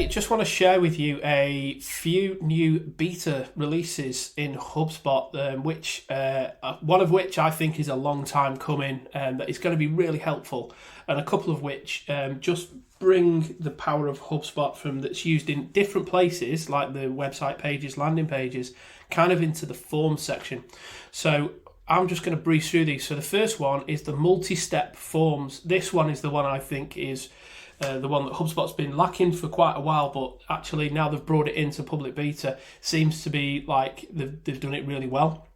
Okay, just want to share with you a few new beta releases in HubSpot, one of which I think is a long time coming, that is going to be really helpful, and a couple of which just bring the power of HubSpot that's used in different places, like the website pages, landing pages, kind of into the forms section. So I'm just going to breeze through these. So the first one is the multi-step forms. This one is the one I think is the one that HubSpot's been lacking for quite a while, but actually now they've brought it into public beta, seems to be like they've done it really well.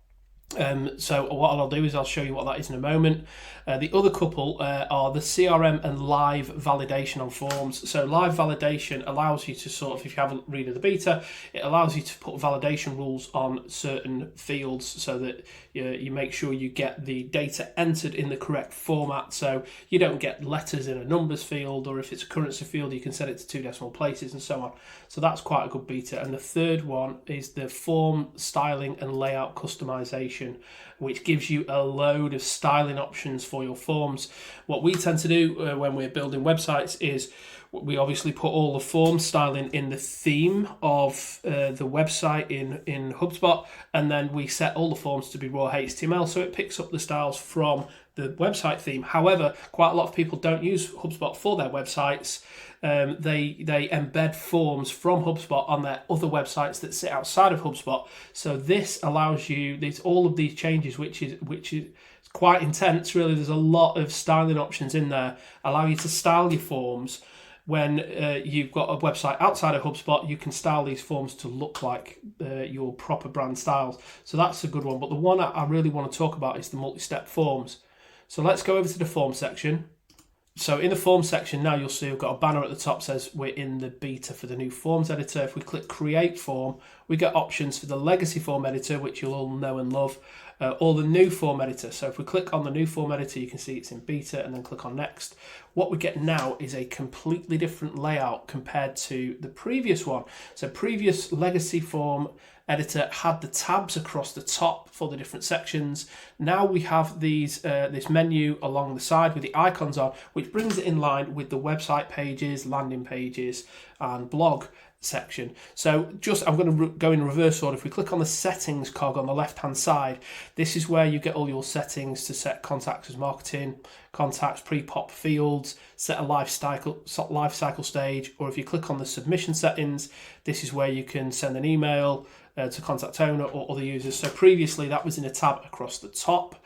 So what I'll do is I'll show you what that is in a moment. The other couple are the CRM and live validation on forms. So live validation allows you to sort of, if you haven't read the beta, it allows you to put validation rules on certain fields so that you make sure you get the data entered in the correct format. So you don't get letters in a numbers field, or if it's a currency field, you can set it to 2 decimal places and so on. So that's quite a good beta. And the third one is the form styling and layout customization, which gives you a load of styling options for your forms. What we tend to do when we're building websites is we obviously put all the form styling in the theme of the website in HubSpot, and then we set all the forms to be raw HTML, so it picks up the styles from the website theme. However, quite a lot of people don't use HubSpot for their websites. They embed forms from HubSpot on their other websites that sit outside of HubSpot. So this allows you all of these changes, which is quite intense. Really, there's a lot of styling options in there. Allow you to style your forms. When you've got a website outside of HubSpot, you can style these forms to look like your proper brand styles. So that's a good one. But the one I really want to talk about is the multi-step forms. So let's go over to the form section. So in the form section now, you'll see we've got a banner at the top that says we're in the beta for the new forms editor. If we click create form, we get options for the legacy form editor, which you'll all know and love, or the new form editor. So if we click on the new form editor, you can see it's in beta, and then click on next. What we get now is a completely different layout compared to the previous one. So previous legacy form editor had the tabs across the top for the different sections. Now we have this menu along the side with the icons on, which brings it in line with the website pages, landing pages, and blog section. So I'm going to go in reverse order. If we click on the settings cog on the left hand side, this is where you get all your settings to set contacts as marketing, contacts, pre-pop fields, set a life cycle stage, or if you click on the submission settings, this is where you can send an email to contact owner or other users. So previously that was in a tab across the top.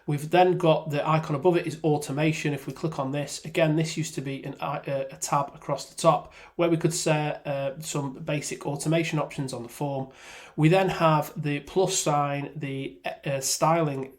We've then got the icon above it is automation. If we click on this, again, this used to be a tab across the top where we could set some basic automation options on the form. We then have the plus sign, the styling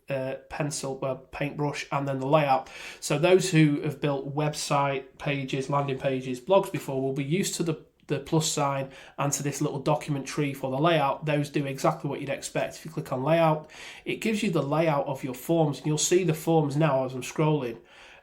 pencil, paintbrush, and then the layout. So those who have built website pages, landing pages, blogs before will be used to the plus sign and to this little document tree for the layout. Those do exactly what you'd expect. If you click on layout, it gives you the layout of your forms, and you'll see the forms now as I'm scrolling.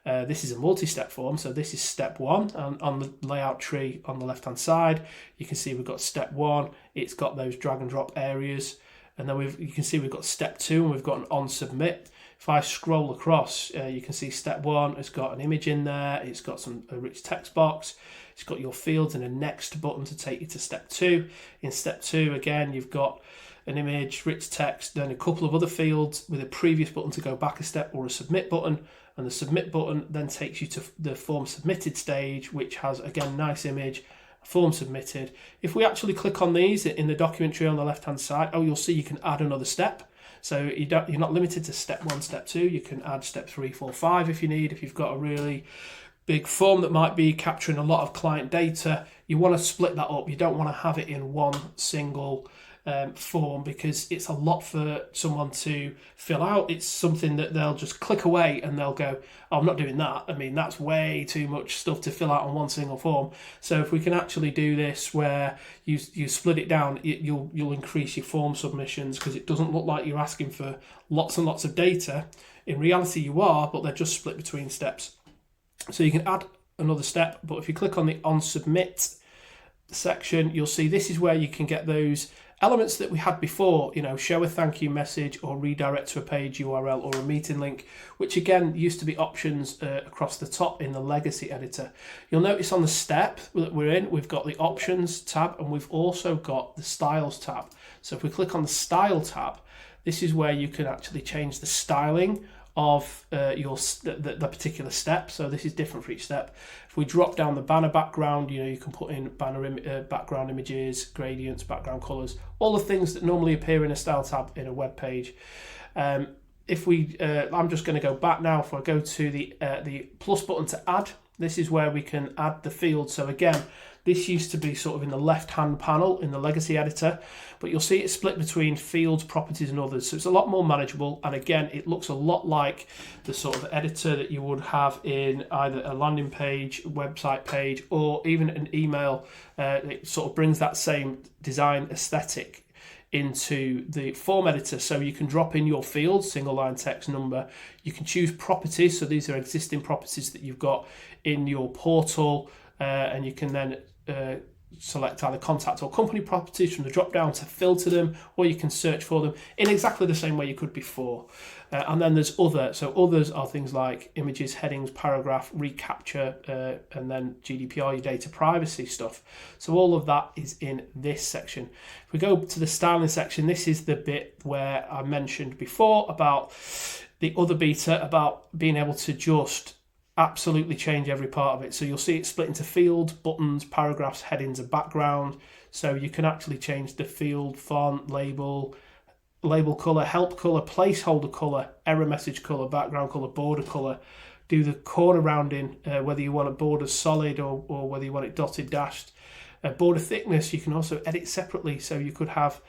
This is a multi-step form, so this is step 1, and on the layout tree on the left hand side you can see we've got step 1. It's got those drag and drop areas, and then you can see we've got step 2, and we've got an on submit. If I scroll across, you can see step 1, it's got an image in there, it's got a rich text box, it's got your fields and a next button to take you to step 2. In step 2, again, you've got an image, rich text, then a couple of other fields with a previous button to go back a step, or a submit button, and the submit button then takes you to the form submitted stage, which has, again, nice image, form submitted. If we actually click on these in the document tree on the left hand side, you'll see you can add another step. So you're not limited to step 1, step 2. You can add step 3, 4, 5 if you need. If you've got a really big form that might be capturing a lot of client data, you want to split that up. You don't want to have it in one single form, because it's a lot for someone to fill out. It's something that they'll just click away and they'll go, I'm not doing that. I mean, that's way too much stuff to fill out on one single form. So if we can actually do this where you split it down, you'll increase your form submissions, because it doesn't look like you're asking for lots and lots of data. In reality you are, but they're just split between steps. So you can add another step, but if you click on the on submit section, you'll see this is where you can get those Elements that we had before, show a thank you message or redirect to a page URL or a meeting link, which again used to be options across the top in the legacy editor. You'll notice on the step that we're in, we've got the options tab and we've also got the styles tab. So if we click on the style tab, this is where you can actually change the styling of the particular step. So this is different for each step. If we drop down the banner background, you can put in banner background images, gradients, background colors, all the things that normally appear in a style tab in a web page. If we, I'm just going to go back now. If I go to the plus button to add, this is where we can add the field. So again, this used to be sort of in the left-hand panel in the legacy editor, but you'll see it's split between fields, properties, and others. So it's a lot more manageable. And again, it looks a lot like the sort of editor that you would have in either a landing page, website page, or even an email. It sort of brings that same design aesthetic into the form editor, so you can drop in your fields, single line text, number. You can choose properties, so these are existing properties that you've got in your portal, and you can then select either contact or company properties from the drop down to filter them, or you can search for them in exactly the same way you could before. And then there's other, so others are things like images, headings, paragraph, recapture, and then GDPR, your data privacy stuff. So all of that is in this section. If we go to the styling section, this is the bit where I mentioned before about the other beta, about being able to just absolutely change every part of it. So you'll see it split into fields, buttons, paragraphs, headings, and background. So you can actually change the field, font, label color, help color, placeholder color, error message color, background color, border color, do the corner rounding, whether you want a border solid or whether you want it dotted, dashed. Border thickness, you can also edit separately. So you could have,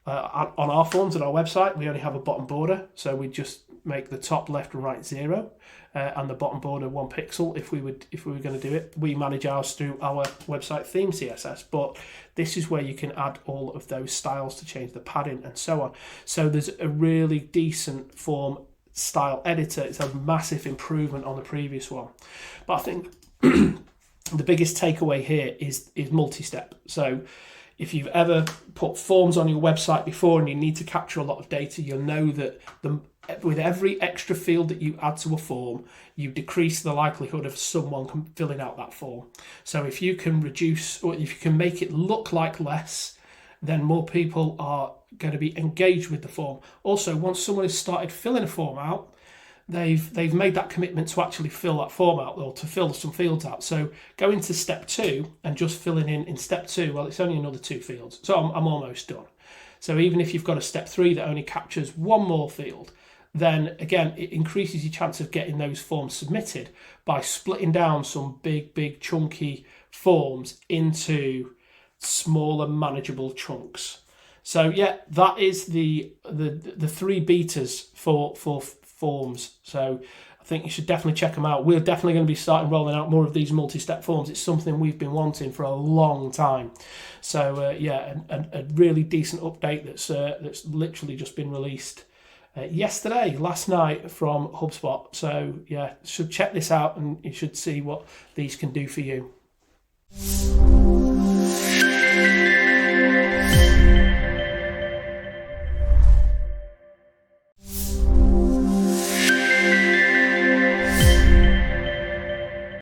on our forms at our website, we only have a bottom border. So we just make the top, left, and right 0. And the bottom border 1 pixel if we were going to do it. We manage ours through our website theme CSS, but this is where you can add all of those styles to change the padding and so on. So there's a really decent form style editor. It's a massive improvement on the previous one. But I think the biggest takeaway here is multi-step. So if you've ever put forms on your website before and you need to capture a lot of data, you'll know that with every extra field that you add to a form, you decrease the likelihood of someone filling out that form. So if you can reduce, or if you can make it look like less, then more people are going to be engaged with the form. Also, once someone has started filling a form out, they've made that commitment to actually fill that form out, or to fill some fields out. So going to step 2 and just filling in step 2, well, it's only another 2 fields. So I'm almost done. So even if you've got a step 3 that only captures 1 more field, then again, it increases your chance of getting those forms submitted by splitting down some big chunky forms into smaller manageable chunks. So yeah, that is the 3 betas for forms. So I think you should definitely check them out. We're definitely going to be starting rolling out more of these multi-step forms. It's something we've been wanting for a long time. So yeah, a really decent update that's literally just been released last night from HubSpot. So yeah, should check this out and you should see what these can do for you.